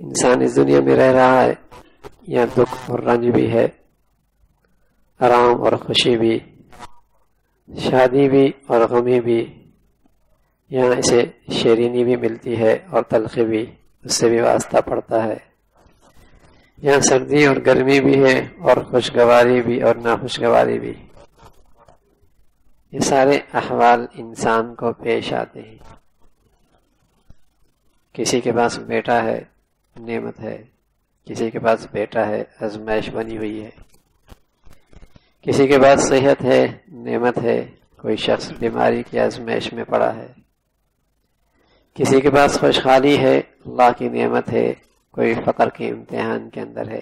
انسان اس دنیا میں رہ رہا ہے، یہاں دکھ اور رنج بھی ہے، آرام اور خوشی بھی، شادی بھی اور غمی بھی، یہاں اسے شیرینی بھی ملتی ہے اور تلخی بھی، اس سے بھی واسطہ پڑتا ہے، یہاں سردی اور گرمی بھی ہے اور خوشگواری بھی اور ناخوشگواری بھی۔ یہ سارے احوال انسان کو پیش آتے ہیں۔ کسی کے پاس بیٹا ہے، نعمت ہے، کسی کے پاس بیٹا ہے، آزمائش بنی ہوئی ہے، کسی کے پاس صحت ہے، نعمت ہے، کوئی شخص بیماری کی آزمائش میں پڑا ہے، کسی کے پاس خوشحالی ہے، اللہ کی نعمت ہے، کوئی فقر کے امتحان کے اندر ہے،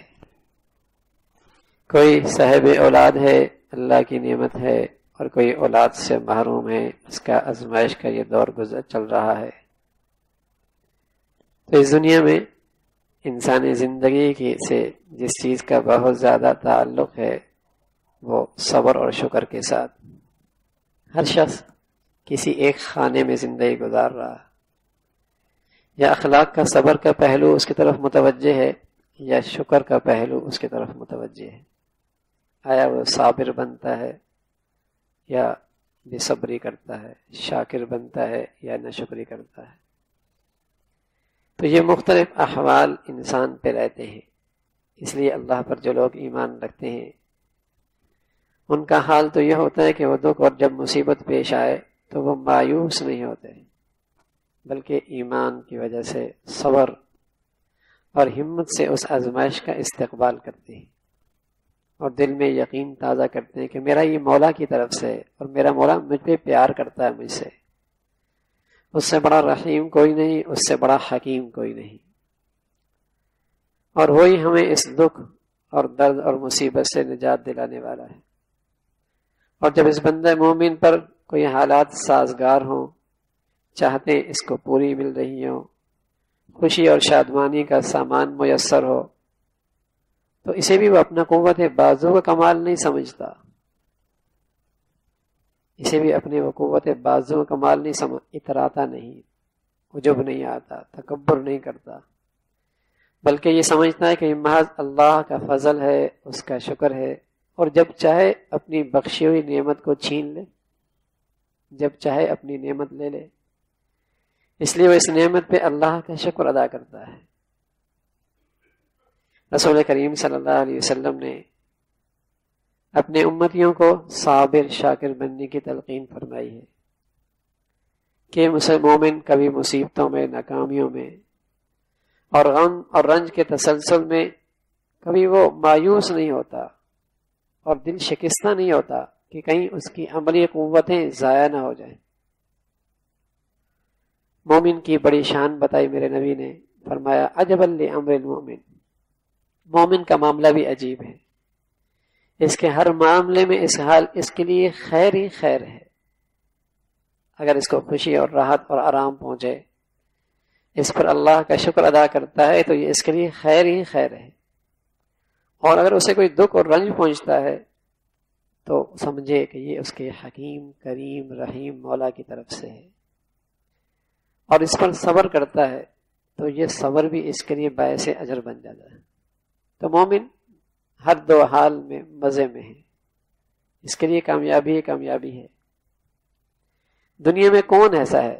کوئی صاحب اولاد ہے، اللہ کی نعمت ہے، اور کوئی اولاد سے محروم ہے، اس کا آزمائش کا یہ دور گزر چل رہا ہے۔ تو اس دنیا میں انسانی زندگی کی سے جس چیز کا بہت زیادہ تعلق ہے وہ صبر اور شکر کے ساتھ۔ ہر شخص کسی ایک خانے میں زندگی گزار رہا، یا اخلاق کا صبر کا پہلو اس کی طرف متوجہ ہے یا شکر کا پہلو اس کی طرف متوجہ ہے۔ آیا وہ صابر بنتا ہے یا بے صبری کرتا ہے، شاکر بنتا ہے یا ناشکری کرتا ہے۔ تو یہ مختلف احوال انسان پہ رہتے ہیں، اس لیے اللہ پر جو لوگ ایمان رکھتے ہیں ان کا حال تو یہ ہوتا ہے کہ وہ دکھ اور جب مصیبت پیش آئے تو وہ مایوس نہیں ہوتے، بلکہ ایمان کی وجہ سے صبر اور ہمت سے اس آزمائش کا استقبال کرتے ہیں، اور دل میں یقین تازہ کرتے ہیں کہ میرا یہ مولا کی طرف سے ہے، اور میرا مولا مجھ پہ پیار کرتا ہے مجھ سے، اس سے بڑا رحیم کوئی نہیں، اس سے بڑا حکیم کوئی نہیں، اور وہی ہمیں اس دکھ اور درد اور مصیبت سے نجات دلانے والا ہے۔ اور جب اس بندہ مومن پر کوئی حالات سازگار ہوں، چاہتے اس کو پوری مل رہی ہوں، خوشی اور شادمانی کا سامان میسر ہو، تو اسے بھی وہ اپنا قوت بازو کا کمال نہیں سمجھتا، اسے بھی اپنے وہ قوت بازو کا کمال نہیں اتراتا نہیں، عجب نہیں آتا، تکبر نہیں کرتا، بلکہ یہ سمجھتا ہے کہ یہ محض اللہ کا فضل ہے، اس کا شکر ہے، اور جب چاہے اپنی بخشی ہوئی نعمت کو چھین لے، جب چاہے اپنی نعمت لے لے، اس لیے وہ اس نعمت پہ اللہ کا شکر ادا کرتا ہے۔ رسول کریم صلی اللہ علیہ وسلم نے اپنے امتیوں کو صابر شاکر بننے کی تلقین فرمائی ہے کہ مومن کبھی مصیبتوں میں، ناکامیوں میں اور غم اور رنج کے تسلسل میں کبھی وہ مایوس نہیں ہوتا اور دل شکستہ نہیں ہوتا کہ کہیں اس کی عملی قوتیں ضائع نہ ہو جائیں۔ مومن کی بڑی شان بتائی میرے نبی نے، فرمایا عجبا لامر المومن، مومن کا معاملہ بھی عجیب ہے، اس کے ہر معاملے میں اس کے لیے خیر ہی خیر ہے۔ اگر اس کو خوشی اور راحت اور آرام پہنچے، اس پر اللہ کا شکر ادا کرتا ہے تو یہ اس کے لیے خیر ہی خیر ہے، اور اگر اسے کوئی دکھ اور رنج پہنچتا ہے تو سمجھے کہ یہ اس کے حکیم کریم رحیم مولا کی طرف سے ہے، اور اس پر صبر کرتا ہے تو یہ صبر بھی اس کے لیے باعث اجر بن جاتا ہے۔ تو مومن ہر دو حال میں مزے میں ہے، اس کے لیے کامیابی ہی کامیابی ہے۔ دنیا میں کون ایسا ہے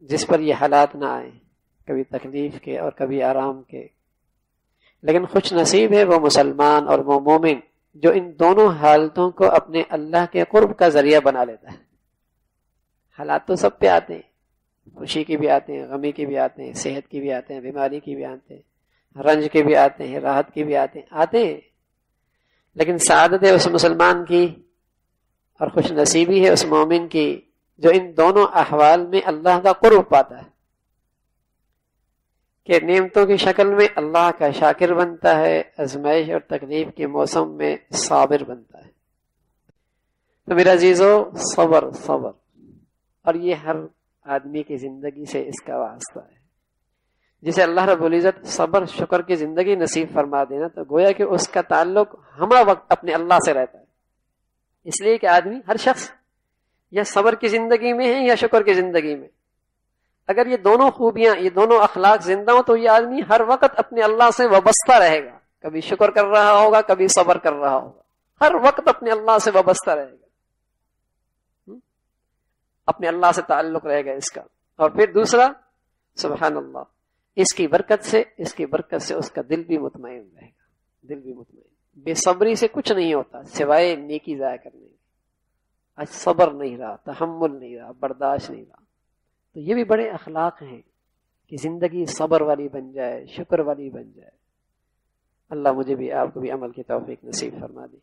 جس پر یہ حالات نہ آئیں، کبھی تکلیف کے اور کبھی آرام کے؟ لیکن خوش نصیب ہے وہ مسلمان اور وہ مومن جو ان دونوں حالتوں کو اپنے اللہ کے قرب کا ذریعہ بنا لیتا ہے۔ حالات تو سب پہ آتے ہیں، خوشی کے بھی آتے ہیں، غمی کے بھی آتے ہیں، صحت کے بھی آتے ہیں، بیماری کے بھی آتے ہیں، رنج کے بھی آتے ہیں، راحت کے بھی آتے ہیں، لیکن سعادت ہے اس مسلمان کی اور خوش نصیبی ہے اس مومن کی جو ان دونوں احوال میں اللہ کا قرب پاتا ہے، کہ نعمتوں کی شکل میں اللہ کا شاکر بنتا ہے، آزمائش اور تکلیف کے موسم میں صابر بنتا ہے۔ تو میرا عزیزو، صبر صبر، اور یہ ہر آدمی کی زندگی سے اس کا واسطہ ہے۔ جسے اللہ رب العزت صبر شکر کی زندگی نصیب فرما دینا تو گویا کہ اس کا تعلق ہمہ وقت اپنے اللہ سے رہتا ہے، اس لیے کہ آدمی ہر شخص یا صبر کی زندگی میں ہے یا شکر کی زندگی میں۔ اگر یہ دونوں خوبیاں، یہ دونوں اخلاق زندہ ہوں تو یہ آدمی ہر وقت اپنے اللہ سے وابستہ رہے گا، کبھی شکر کر رہا ہوگا، کبھی صبر کر رہا ہوگا، ہر وقت اپنے اللہ سے وابستہ رہے گا، اپنے اللہ سے تعلق رہے گا اس کا۔ اور پھر دوسرا، سبحان اللہ، اس کی برکت سے اس کا دل بھی مطمئن رہے گا، دل بھی مطمئن۔ بے صبری سے کچھ نہیں ہوتا سوائے نیکی ضائع کرنے کی۔ آج صبر نہیں رہا، تحمل نہیں رہا، برداشت نہیں رہا۔ تو یہ بھی بڑے اخلاق ہیں کہ زندگی صبر والی بن جائے، شکر والی بن جائے۔ اللہ مجھے بھی آپ کو بھی عمل کی توفیق نصیب فرما دی۔